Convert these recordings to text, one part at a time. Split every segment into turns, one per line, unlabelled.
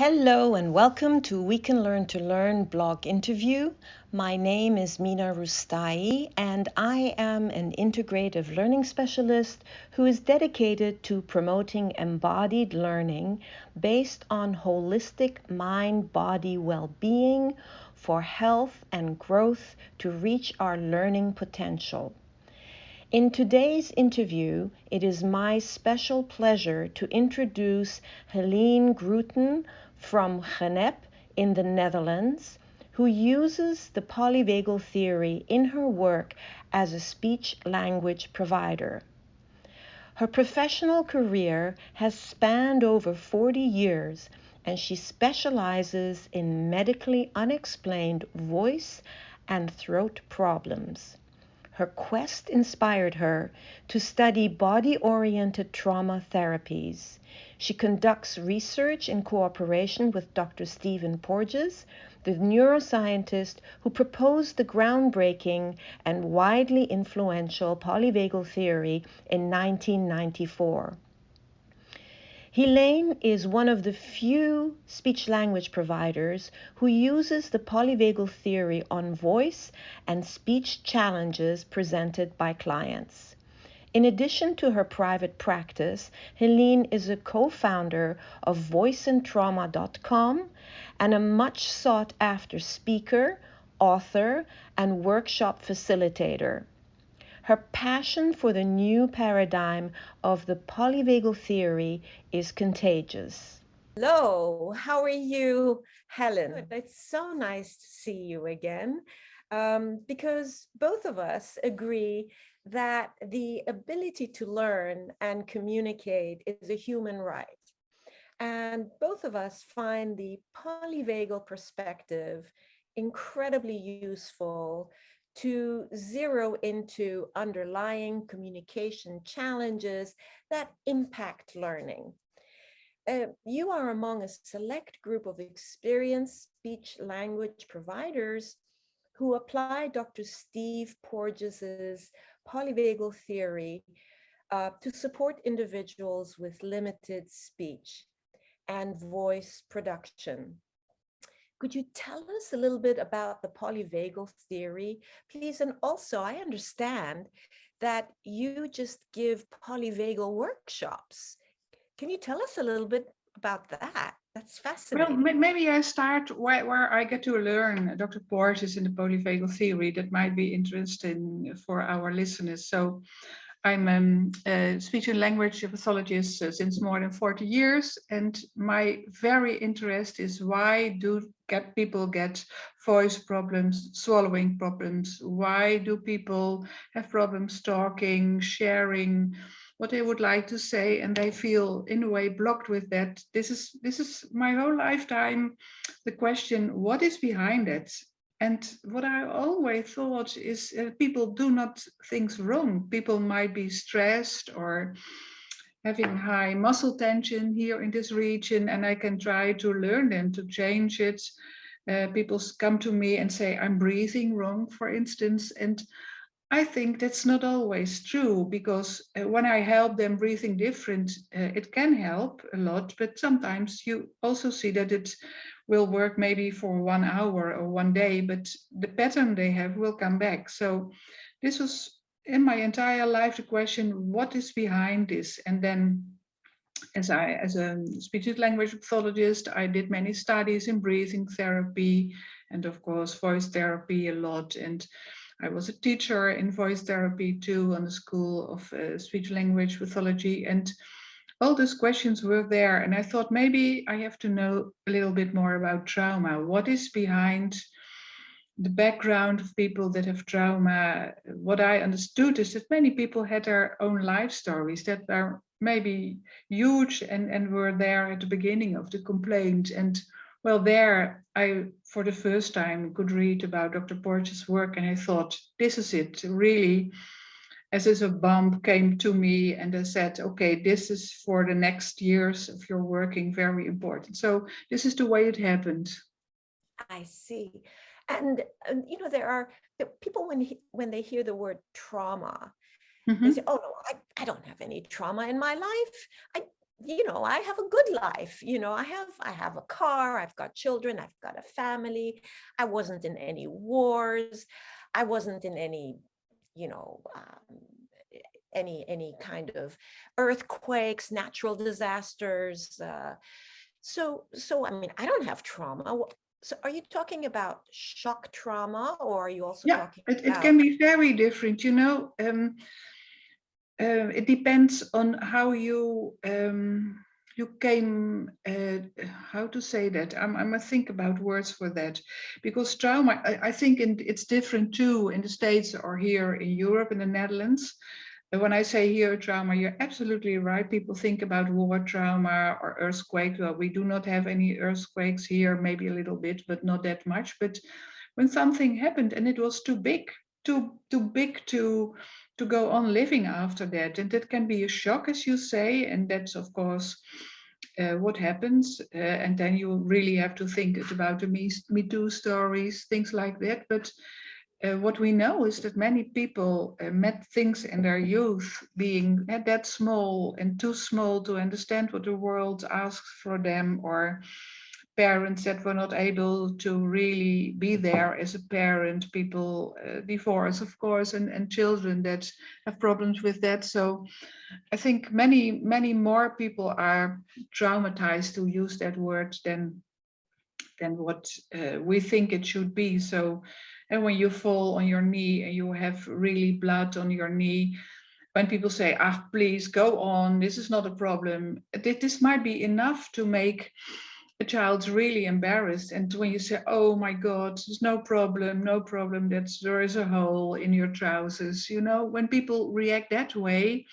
Hello and welcome to We Can Learn to Learn blog interview. My name is Mina Rustai and I am an integrative learning specialist who is dedicated to promoting embodied learning based on holistic mind-body well-being for health and growth to reach our learning potential. In today's interview, it is my special pleasure to introduce Helene Grooten from GENEP in the Netherlands, who uses the polyvagal theory in her work as a speech-language provider. Her professional career has spanned over 40 years, and she specializes in medically unexplained voice and throat problems. Her quest inspired her to study body-oriented trauma therapies. She conducts research in cooperation with Dr. Stephen Porges, the neuroscientist who proposed the groundbreaking and widely influential polyvagal theory in 1994. Helene is one of the few speech-language providers who uses the polyvagal theory on voice and speech challenges presented by clients. In addition to her private practice, Helene is a co-founder of voiceandtrauma.com and a much sought-after speaker, author, and workshop facilitator. Her passion for the new paradigm of the polyvagal theory is contagious. Hello, how are you, Helen? Good. It's so nice to see you again, because both of us agree that the ability to learn and communicate is a human right. And both of us find the polyvagal perspective incredibly useful to zero into underlying communication challenges that impact learning. You are among a select group of experienced speech-language providers who apply Dr. Steve Porges's polyvagal theory to support individuals with limited speech and voice production. Could you tell us a little bit about the polyvagal theory, please? And also, I understand that you just give polyvagal workshops. Can you tell us a little bit about that? That's fascinating.
Well, maybe I start where I get to learn Dr. Porges in the polyvagal theory. That might be interesting for our listeners. So I'm a speech and language pathologist since more than 40 years. And my very interest is why do people get voice problems, swallowing problems? Why do people have problems talking, sharing what they would like to say, and they feel in a way blocked with that? This is my whole lifetime the question, what is behind it? And what I always thought is people do not things wrong. People might be stressed or having high muscle tension here in this region, and I can try to learn them to change it. People come to me and say, I'm breathing wrong, for instance. And I think that's not always true, because when I help them breathing different, it can help a lot. But sometimes you also see that it will work maybe for 1 hour or 1 day, but the pattern they have will come back. So this was in my entire life the question, what is behind this? And then as a speech and language pathologist, I did many studies in breathing therapy and of course voice therapy a lot. And I was a teacher in voice therapy too on the School of Speech Language Pathology, and all those questions were there. And I thought maybe I have to know a little bit more about trauma. What is behind the background of people that have trauma? What I understood is that many people had their own life stories that are maybe huge and were there at the beginning of the complaint. And well, there I, for the first time, could read about Dr. Porges' work, and I thought, this is it, really, as if a bomb came to me and I said, okay, this is for the next years of your working very important. So this is the way it happened.
I see. And you know, there are people when they hear the word trauma, they say, oh no, I don't have any trauma in my life. I have a good life. I have a car, I've got children, I've got a family. I wasn't in any wars. I wasn't in any, you know, any kind of earthquakes, natural disasters. So I mean, I don't have trauma. So are you talking about shock trauma, or are you also
Yeah,
talking
it
about?
can be very different, it depends on how you came, how to say that. I'm think about words for that, because trauma, I think it's different too in the States or here in Europe, in the Netherlands. And when I say here trauma, you're absolutely right. People think about war trauma or earthquake. Well, we do not have any earthquakes here, maybe a little bit, but not that much. But when something happened and it was too big, too big to go on living after that, and that can be a shock, as you say, and that's of course what happens. And then you really have to think about the Me Too stories, things like that. But what we know is that many people met things in their youth being that small and too small to understand what the world asks for them, or parents that were not able to really be there as a parent, people divorce, of course, and children that have problems with that. So I think many more people are traumatized, to use that word, than what we think it should be. So, and when you fall on your knee and you have really blood on your knee, when people say, "Ah, please go on, this is not a problem," this might be enough to make a child's really embarrassed. And when you say, "Oh my God, there's no problem, no problem, there is a hole in your trousers," when people react that way,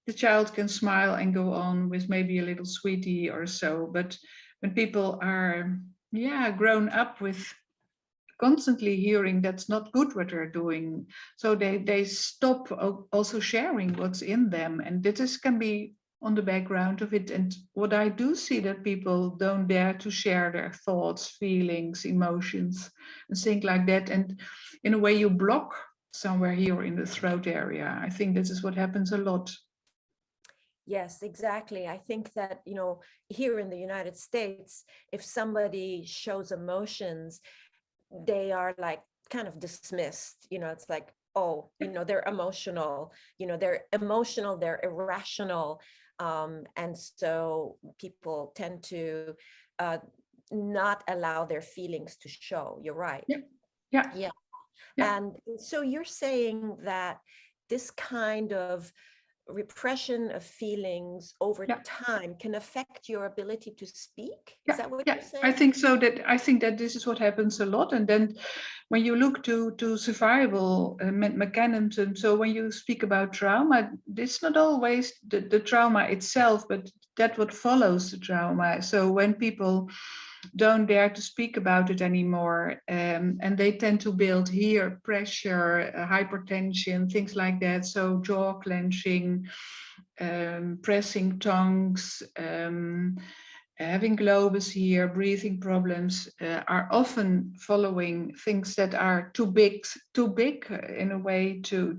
the child can smile and go on with maybe a little sweetie or so. But when people are, yeah, grown up with constantly hearing that's not good what they're doing, so they stop also sharing what's in them, and this can be on the background of it. And what I do see, that people don't dare to share their thoughts, feelings, emotions, and things like that, and in a way you block somewhere here in the throat area. I think this is what happens a lot.
Yes, exactly. I think that, here in the United States, if somebody shows emotions, they are like kind of dismissed. It's like, oh, they're emotional, they're irrational. And so people tend to uh, not allow their feelings to show. You're right.
Yeah, yeah,
Yeah.
yeah.
And so you're saying that this kind of repression of feelings over
Yeah,
time can affect your ability to speak? Is
yeah,
that what
yeah.
you're saying?
I think that this is what happens a lot. And then when you look to survival mechanisms, so when you speak about trauma, it's not always the trauma itself, but that what follows the trauma. So when people don't dare to speak about it anymore, and they tend to build here pressure, hypertension, things like that. So jaw clenching, pressing tongues, having globus here, breathing problems, are often following things that are too big in a way to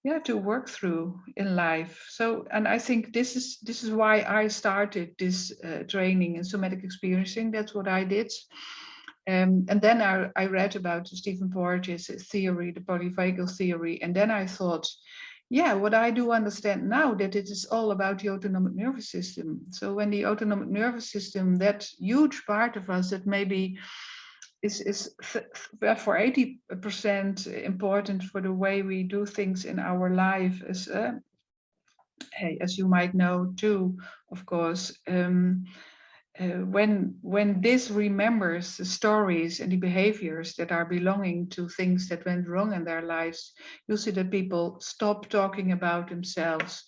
yeah, to work through in life. So, and I think this is why I started this training in somatic experiencing. That's what I did. And then I read about Stephen Porges' theory, the polyvagal theory, and then I thought, yeah, what I do understand now, that it is all about the autonomic nervous system. So when the autonomic nervous system, that huge part of us that maybe is for 80% important for the way we do things in our life, as you might know too, of course. When this remembers the stories and the behaviors that are belonging to things that went wrong in their lives, you'll see that people stop talking about themselves,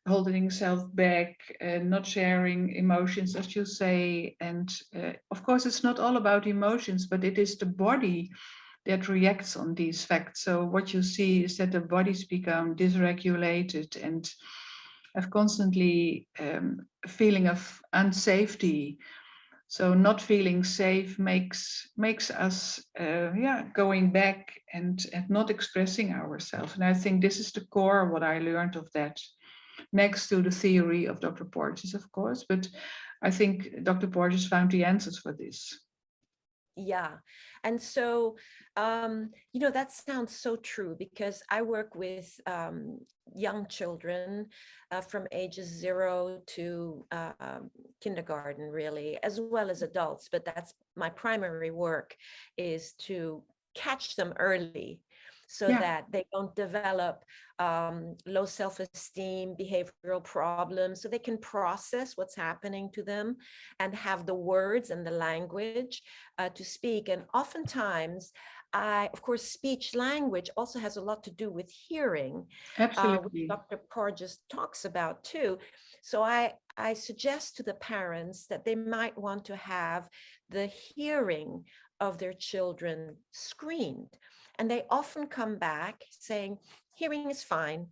holding themselves back, not sharing emotions, as you say. And of course, it's not all about emotions, but it is the body that reacts on these facts. So what you see is that the bodies become dysregulated and have constantly a feeling of unsafety. So not feeling safe makes us going back and not expressing ourselves. And I think this is the core of what I learned of that. next to the theory of Dr. Porges, of course, but I think Dr. Porges found the answers for this.
Yeah. And so, that sounds so true, because I work with young children from ages 0 to kindergarten, really, as well as adults. But that's my primary work, is to catch them early so that they don't develop low self-esteem, behavioral problems, so they can process what's happening to them and have the words and the language to speak. And oftentimes, of course, speech language also has a lot to do with hearing,
Absolutely.
which Dr. Porges talks about too. So I suggest to the parents that they might want to have the hearing of their children screened. And they often come back saying, hearing is fine.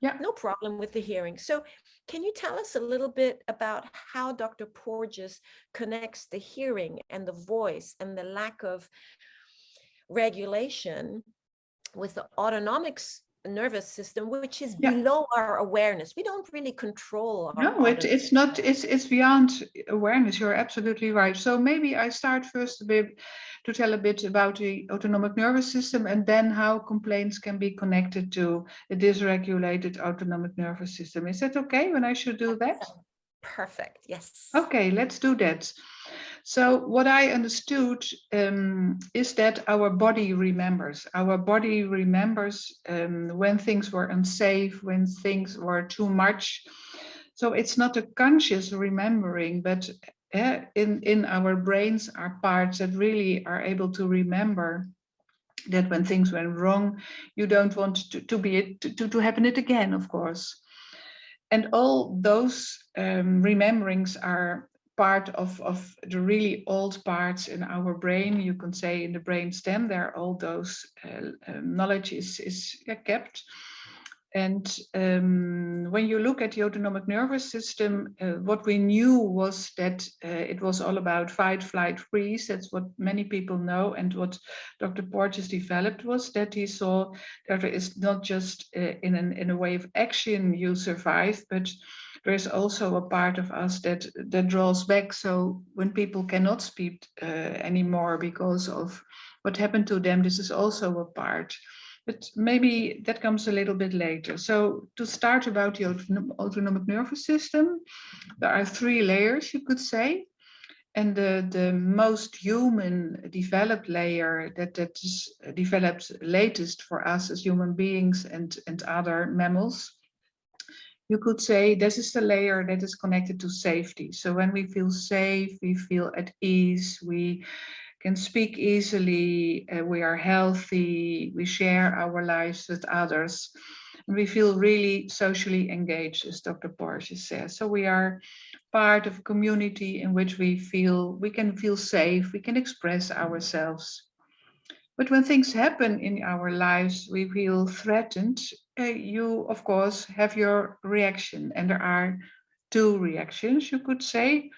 Yeah.
No problem with the hearing. So can you tell us a little bit about how Dr. Porges connects the hearing and the voice and the lack of regulation with the autonomic nervous system, which is below our awareness? We don't really control our
it's not, it's beyond awareness. You're absolutely right. So maybe I start first a bit to tell a bit about the autonomic nervous system, and then how complaints can be connected to a dysregulated autonomic nervous system. Is that okay when I should do that?
Perfect. Yes.
Okay, let's do that. So what I understood is that our body remembers. Our body remembers when things were unsafe, when things were too much. So it's not a conscious remembering, but in our brains are parts that really are able to remember that when things went wrong, you don't want to happen it again, of course. And all those rememberings are part of the really old parts in our brain. You can say in the brain stem, there all those knowledge is kept. And when you look at the autonomic nervous system, what we knew was that it was all about fight, flight, freeze. That's what many people know. And what Dr. Porges developed was that he saw that it is not just in a way of action you survive, but there is also a part of us that draws back. So when people cannot speak anymore because of what happened to them, this is also a part. But maybe that comes a little bit later. So to start about the autonomic nervous system, there are 3 layers, you could say. And the most human developed layer that is developed latest for us as human beings and other mammals, you could say this is the layer that is connected to safety. So when we feel safe, we feel at ease, we can speak easily, we are healthy, we share our lives with others, and we feel really socially engaged, as Dr. Porges says. So we are part of a community in which we can feel safe, we can express ourselves. But when things happen in our lives, we feel threatened. You, of course, have your reaction, and there are 2 reactions, you could say.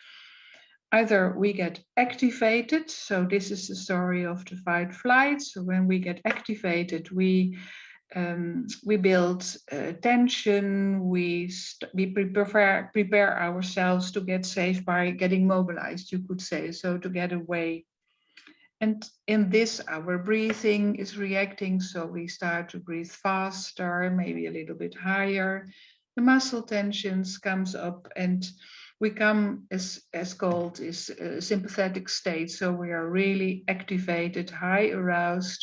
Either we get activated, so this is the story of the fight flight. So when we get activated, we build tension, we prepare ourselves to get safe by getting mobilized, you could say, so to get away. And in this, our breathing is reacting, so we start to breathe faster, maybe a little bit higher. The muscle tensions comes up, and we come as called is a sympathetic state. So we are really activated, high aroused,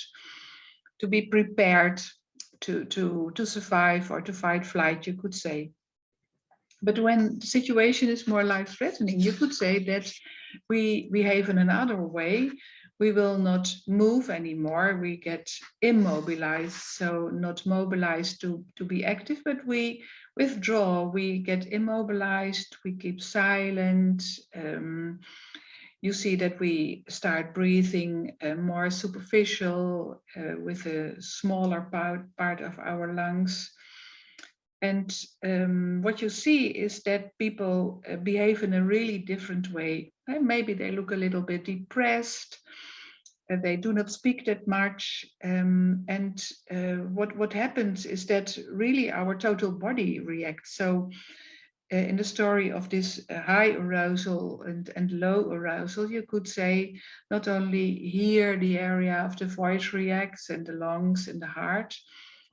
to be prepared to survive or to fight flight, you could say. But when the situation is more life-threatening, you could say that we behave in another way. We will not move anymore. We get immobilized, so not mobilized to be active, but we withdraw. We get immobilized, we keep silent. You see that we start breathing more superficial with a smaller part of our lungs. And what you see is that people behave in a really different way. Maybe they look a little bit depressed. They do not speak that much. And what happens is that really our total body reacts. So in the story of this high arousal and low arousal, you could say not only here the area of the voice reacts and the lungs and the heart,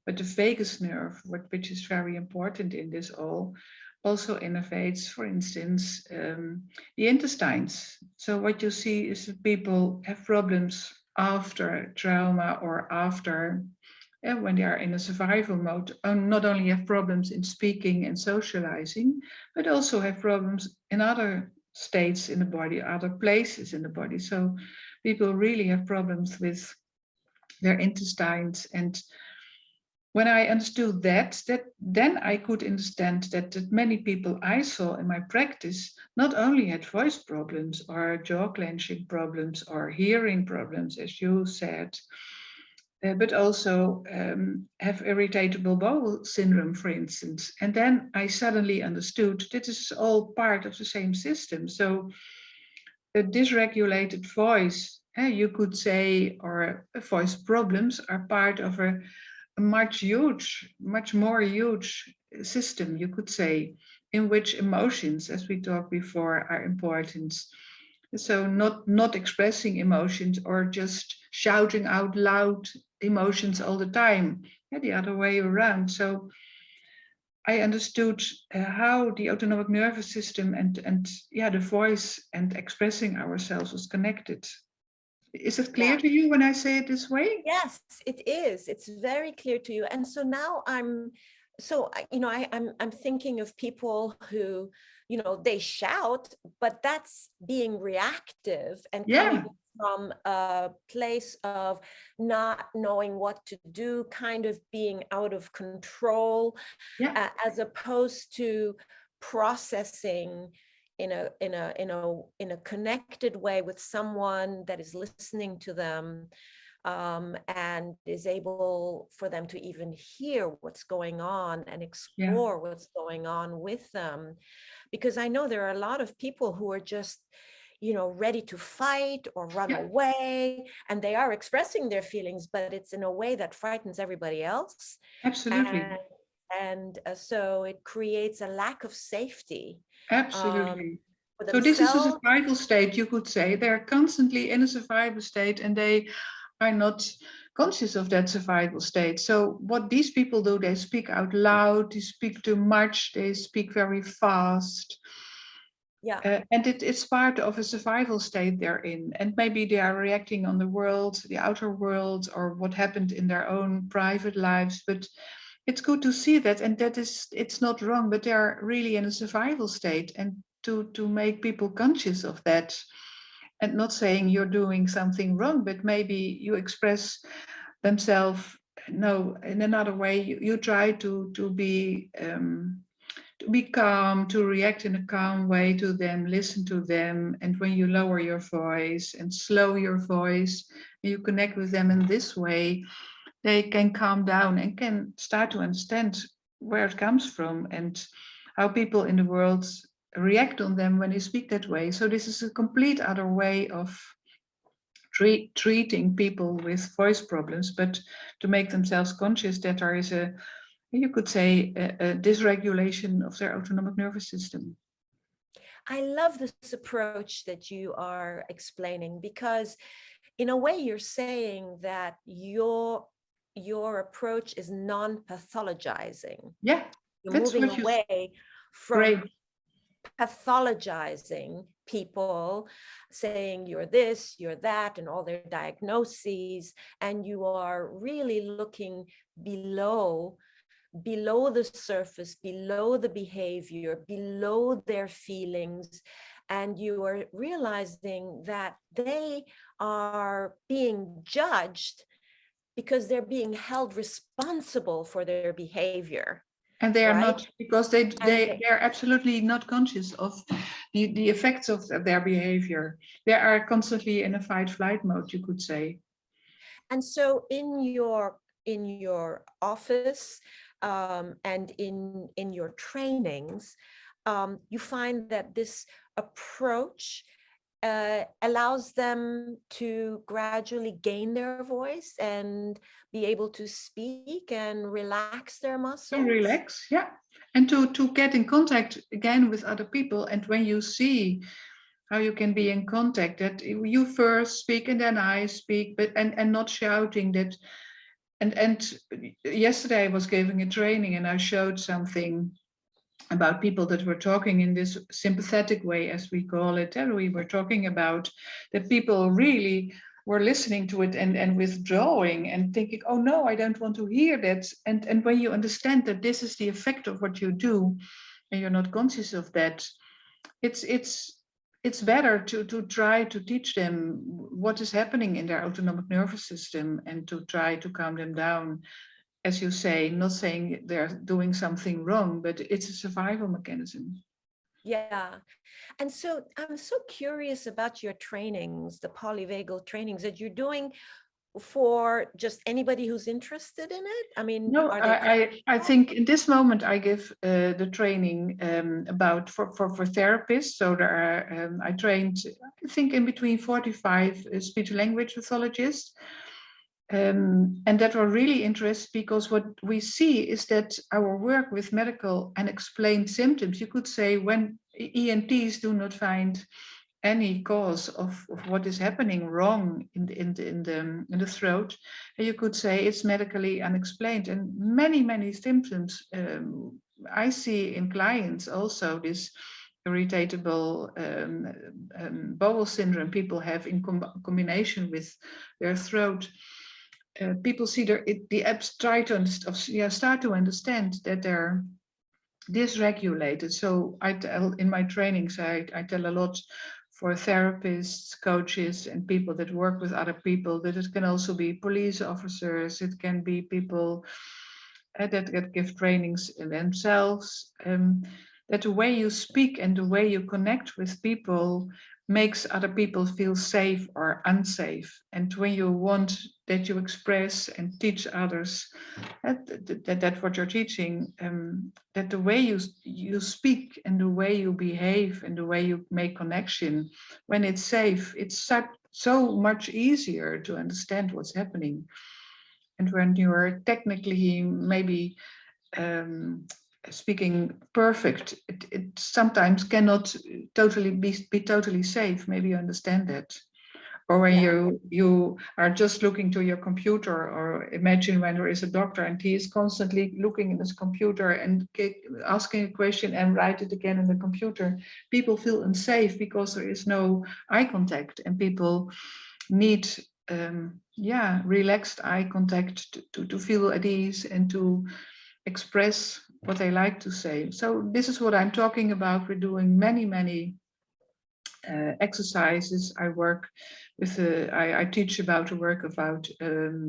but the vagus nerve, which is very important in this all, also innervates, for instance, the intestines. So what you see is that people have problems after trauma or after when they are in a survival mode, not only have problems in speaking and socializing, but also have problems in other states in the body, other places in the body. So people really have problems with their intestines. And when I understood that then I could understand that many people I saw in my practice not only had voice problems or jaw clenching problems or hearing problems, as you said, but also have irritable bowel syndrome, for instance. And then I suddenly understood that this is all part of the same system. So a dysregulated voice, you could say, or voice problems are part of a much more huge system, you could say, in which emotions, as we talked before, are important. So not expressing emotions or just shouting out loud emotions all the time, the other way around. So I understood how the autonomic nervous system and the voice and expressing ourselves was connected. Is it clear
Yeah.
to you when I say it this way?
Yes, it is. It's very clear to you. And so now I'm thinking of people who, they shout, but that's being reactive and
Yeah,
coming from a place of not knowing what to do, kind of being out of control,
yeah,
as opposed to processing in a connected way with someone that is listening to them, and is able for them to even hear what's going on and
yeah,
explore what's going on with them. Because I know there are a lot of people who are just, ready to fight or run
yeah,
away, and they are expressing their feelings, but it's in a way that frightens everybody else.
absolutely.
And so it creates a lack of safety, um,
Absolutely.
for
So this is a
themselves.
survival state, you could say. They're constantly in a survival state and they are not conscious of that survival state. So what these people do, they speak out loud, they speak too much, they speak very fast.
Yeah.
And it's part of a survival state they're in. And maybe they are reacting on the world, the outer world, or what happened in their own private lives. But it's good to see that, and it's not wrong, but they are really in a survival state, and to make people conscious of that, and not saying you're doing something wrong, but maybe you express themselves no in another way. You try to be calm, to react in a calm way to them, listen to them, and when you lower your voice and slow your voice, and you connect with them in this way, they can calm down and can start to understand where it comes from and how people in the world react on them when they speak that way. So this is a complete other way of treating people with voice problems, but to make themselves conscious that there is you could say, a dysregulation of their autonomic nervous system.
I love this approach that you are explaining, because in a way you're saying that your approach is non-pathologizing.
Yeah,
You're
that's
moving
what you
away
great.
from pathologizing people, saying you're this, you're that, and all their diagnoses, and you are really looking below the surface, below the behavior, below their feelings, and you are realizing that they are being judged because they're being held responsible for their behavior,
And they are
right?
not, because
And
they're absolutely not conscious of the effects of their behavior. They are constantly in a fight flight mode, you could say.
so in your office, and in your trainings, you find that this approach allows them to gradually gain their voice and be able to speak and relax their
To
muscles.
relax, yeah. And to get in contact again with other people. And when you see how you can be in contact, that you first speak and then I speak, but and not shouting that. And yesterday I was giving a training and I showed something about people that were talking in this sympathetic way, as we call it. And we were talking about that people really were listening to it and withdrawing and thinking, oh no, I don't want to hear that. And when you understand that this is the effect of what you do and you're not conscious of that, it's better to try to teach them what is happening in their autonomic nervous system and to try to calm them down. As you say, not saying they're doing something wrong, but it's a survival mechanism.
Yeah. And so I'm so curious about your trainings, the polyvagal trainings that you're doing for just anybody who's interested in it. I mean,
No,
are they
I think in this moment I give the training about for therapists. So there are, I trained, I think, in between 45 speech and language pathologists. And that were really interested because what we see is that our work with medical unexplained symptoms, you could say when ENTs do not find any cause of what is happening wrong in the throat, and you could say it's medically unexplained. And many symptoms I see in clients also this irritable bowel syndrome people have in combination with their throat. People see the apps try to start to understand that they're dysregulated. So I tell in my trainings, I tell a lot for therapists, coaches, and people that work with other people that it can also be police officers, it can be people that give trainings in themselves. That the way you speak and the way you connect with people makes other people feel safe or unsafe. And when you want that you express and teach others that what you're teaching, that the way you speak and the way you behave and the way you make connection, when it's safe, it's so much easier to understand what's happening. And when you're technically maybe speaking perfect, it sometimes cannot totally be totally safe. Maybe you understand that. Or when you are just looking to your computer, or imagine when there is a doctor and he is constantly looking at his computer and asking a question and write it again in the computer, people feel unsafe because there is no eye contact, and people need relaxed eye contact to feel at ease and to express what they like to say. So this is what I'm talking about. We're doing many exercises. I work with I teach about the work about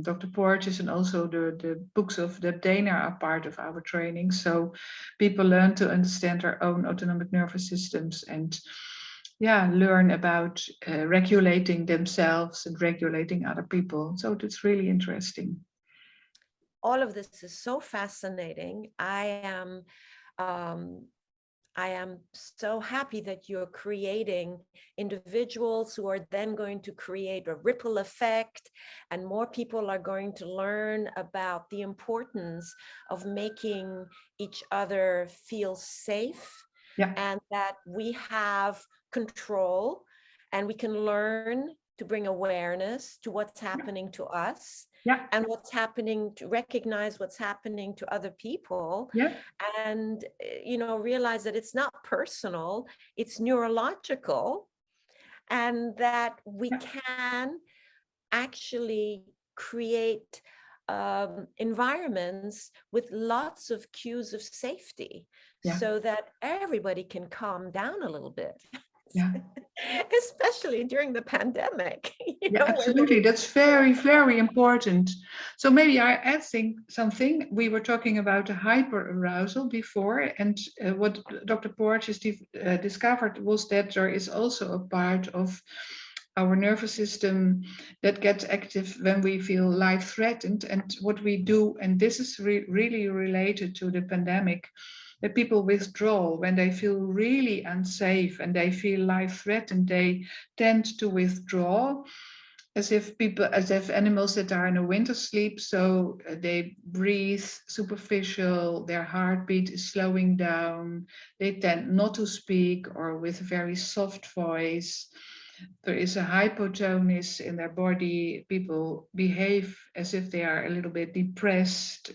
Dr. Porges, and also the books of Deb Dana are part of our training. So people learn to understand their own autonomic nervous systems and learn about regulating themselves and regulating other people. So it's really interesting.
All of this is so fascinating. I am so happy that you're creating individuals who are then going to create a ripple effect, and more people are going to learn about the importance of making each other feel safe, and that we have control and we can learn to bring awareness to what's happening to us. And what's happening, to recognize what's happening to other people, and realize that it's not personal, it's neurological, and that we can actually create environments with lots of cues of safety, so that everybody can calm down a little bit. Especially during the pandemic.
Absolutely. That's very important. So maybe I add something. We were talking about the hyperarousal before, and what Dr. Porges discovered was that there is also a part of our nervous system that gets active when we feel life threatened. And what we do, and this is really related to the pandemic, that people withdraw when they feel really unsafe and they feel life threatened. They tend to withdraw as if animals that are in a winter sleep. So they breathe superficial, their heartbeat is slowing down, they tend not to speak or with a very soft voice. There is a hypotonus in their body. People behave as if they are a little bit depressed,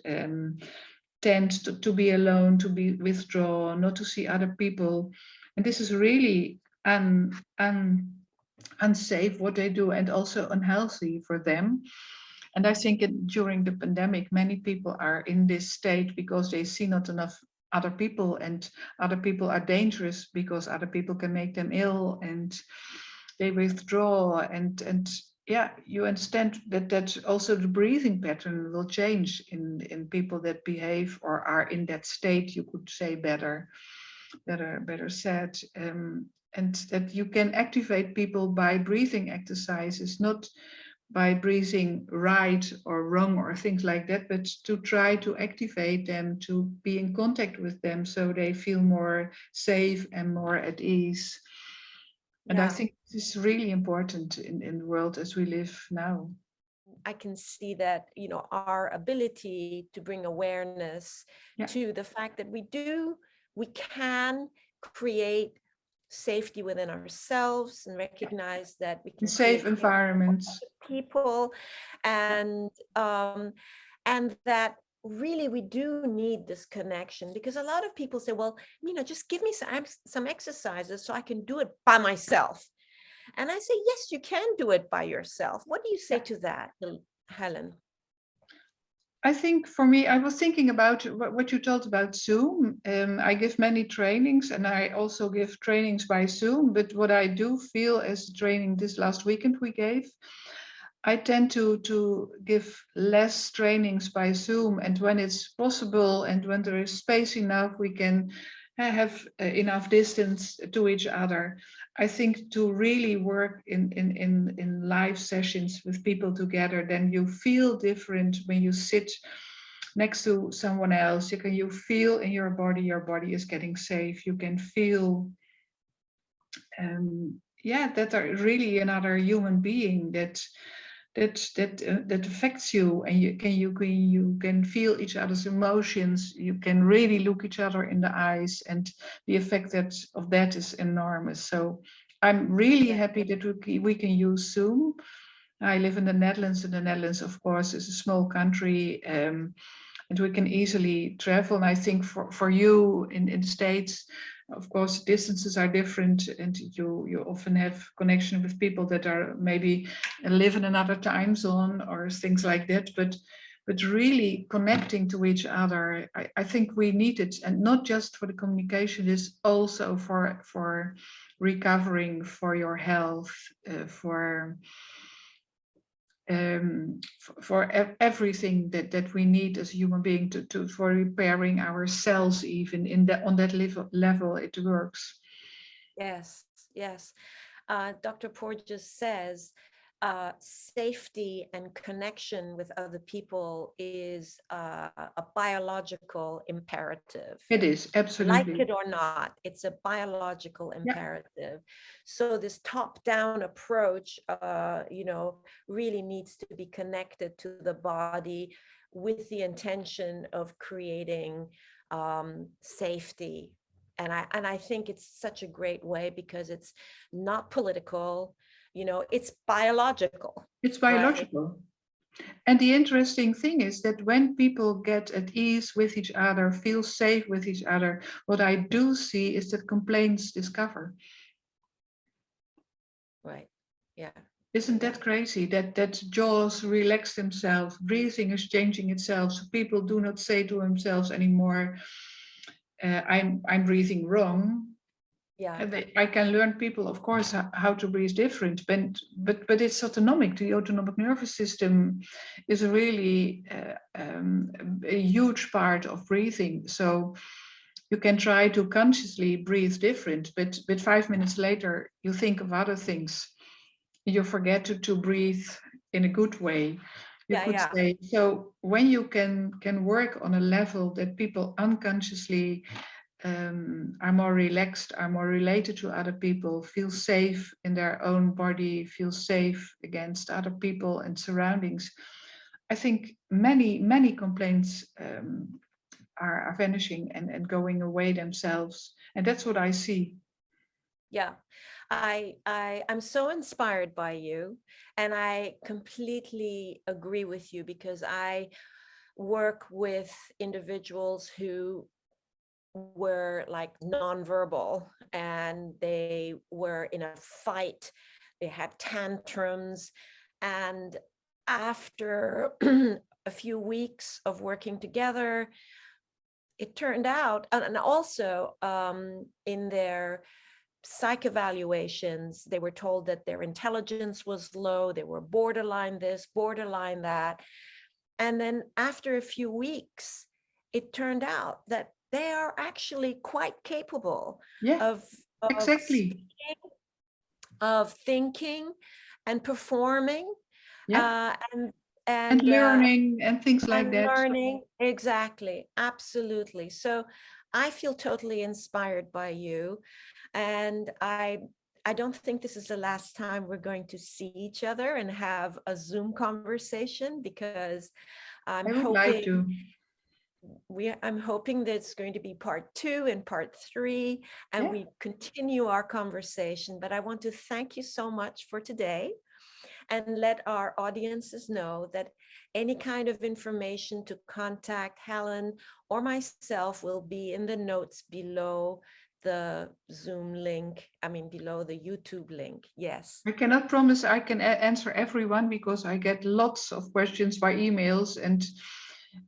tend to be alone, to be withdrawn, not to see other people. And this is really unsafe what they do, and also unhealthy for them. And I think during the pandemic, many people are in this state because they see not enough other people, and other people are dangerous because other people can make them ill, and they withdraw. And yeah, you understand that also the breathing pattern will change in people that behave or are in that state, you could say, better said. And that you can activate people by breathing exercises, not by breathing right or wrong or things like that, but to try to activate them, to be in contact with them so they feel more safe and more at ease. And I think this is really important in the world as we live now.
I can see that, you know, our ability to bring awareness to the fact that we can create safety within ourselves and recognize that we can
safe environments,
people, and that really we do need this connection, because a lot of people say, well, you know, just give me some exercises so I can do it by myself. And I say, yes, you can do it by yourself. What do you say to that, Helen?
I think for me, I was thinking about what you told about Zoom. I give many trainings, and I also give trainings by Zoom. But what I do feel as training this last weekend we gave, I tend to give less trainings by Zoom. And when it's possible and when there is space enough, we can have enough distance to each other. I think to really work in live sessions with people together, then you feel different when you sit next to someone else. You feel in your body is getting safe. You can feel that are really another human being that affects you, and you can feel each other's emotions. You can really look each other in the eyes, and the effect of that is enormous. So I'm really happy that we can use Zoom. I live in the Netherlands, and the Netherlands, of course, is a small country, and we can easily travel. And I think for you in the States, of course, distances are different, and you often have connection with people that are maybe live in another time zone or things like that. But really connecting to each other, I think we need it, and not just for the communication, is also for recovering, for your health, for everything that we need as a human being for repairing our cells. Even on that level it works.
Yes. Dr. Porges says safety and connection with other people is a biological imperative.
It is, absolutely.
Like it or not, it's a biological imperative. So this top-down approach, really needs to be connected to the body with the intention of creating safety. And I think it's such a great way, because it's not political, it's biological.
It's biological. Right? And the interesting thing is that when people get at ease with each other, feel safe with each other, what I do see is that complaints discover.
Right. Yeah.
Isn't that crazy? That jaws relax themselves, breathing is changing itself, so people do not say to themselves anymore, I'm breathing wrong.
Yeah.
I can learn people, of course, how to breathe different, but it's autonomic. The autonomic nervous system is really a huge part of breathing. So you can try to consciously breathe different, but 5 minutes later you think of other things. You forget to breathe in a good way. You could say. So when you can work on a level that people unconsciously are more relaxed, are more related to other people, feel safe in their own body, feel safe against other people and surroundings. I think many complaints are vanishing and going away themselves. And that's what I see.
Yeah, I'm so inspired by you, and I completely agree with you because I work with individuals who were like nonverbal and they were in a fight, they had tantrums, and after a few weeks of working together, it turned out, and also in their psych evaluations, they were told that their intelligence was low, they were borderline this, borderline that. And then after a few weeks, it turned out that they are actually quite capable
Yeah,
of
exactly.
speaking, of thinking and performing,
Yeah.
and
Learning and things like that.
learning. Exactly, absolutely. So I feel totally inspired by you, and I don't think this is the last time we're going to see each other and have a Zoom conversation, because I'm
I would like to.
I'm hoping that it's going to be part 2 and part 3, and
Yeah.
we continue our conversation. But I want to thank you so much for today, and let our audiences know that any kind of information to contact Helen or myself will be in the notes below the Zoom link, below the YouTube link. Yes.
I cannot promise I can answer everyone because I get lots of questions by emails, and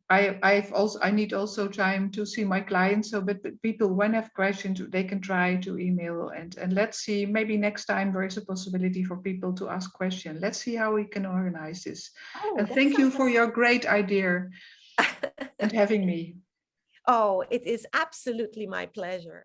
I need also time to see my clients. So, but people, when have questions, they can try to email, and let's see. Maybe next time there is a possibility for people to ask questions. Let's see how we can organize this.
Oh,
And
that
thank you
sounds
for your great idea and having me.
Oh, it is absolutely my pleasure.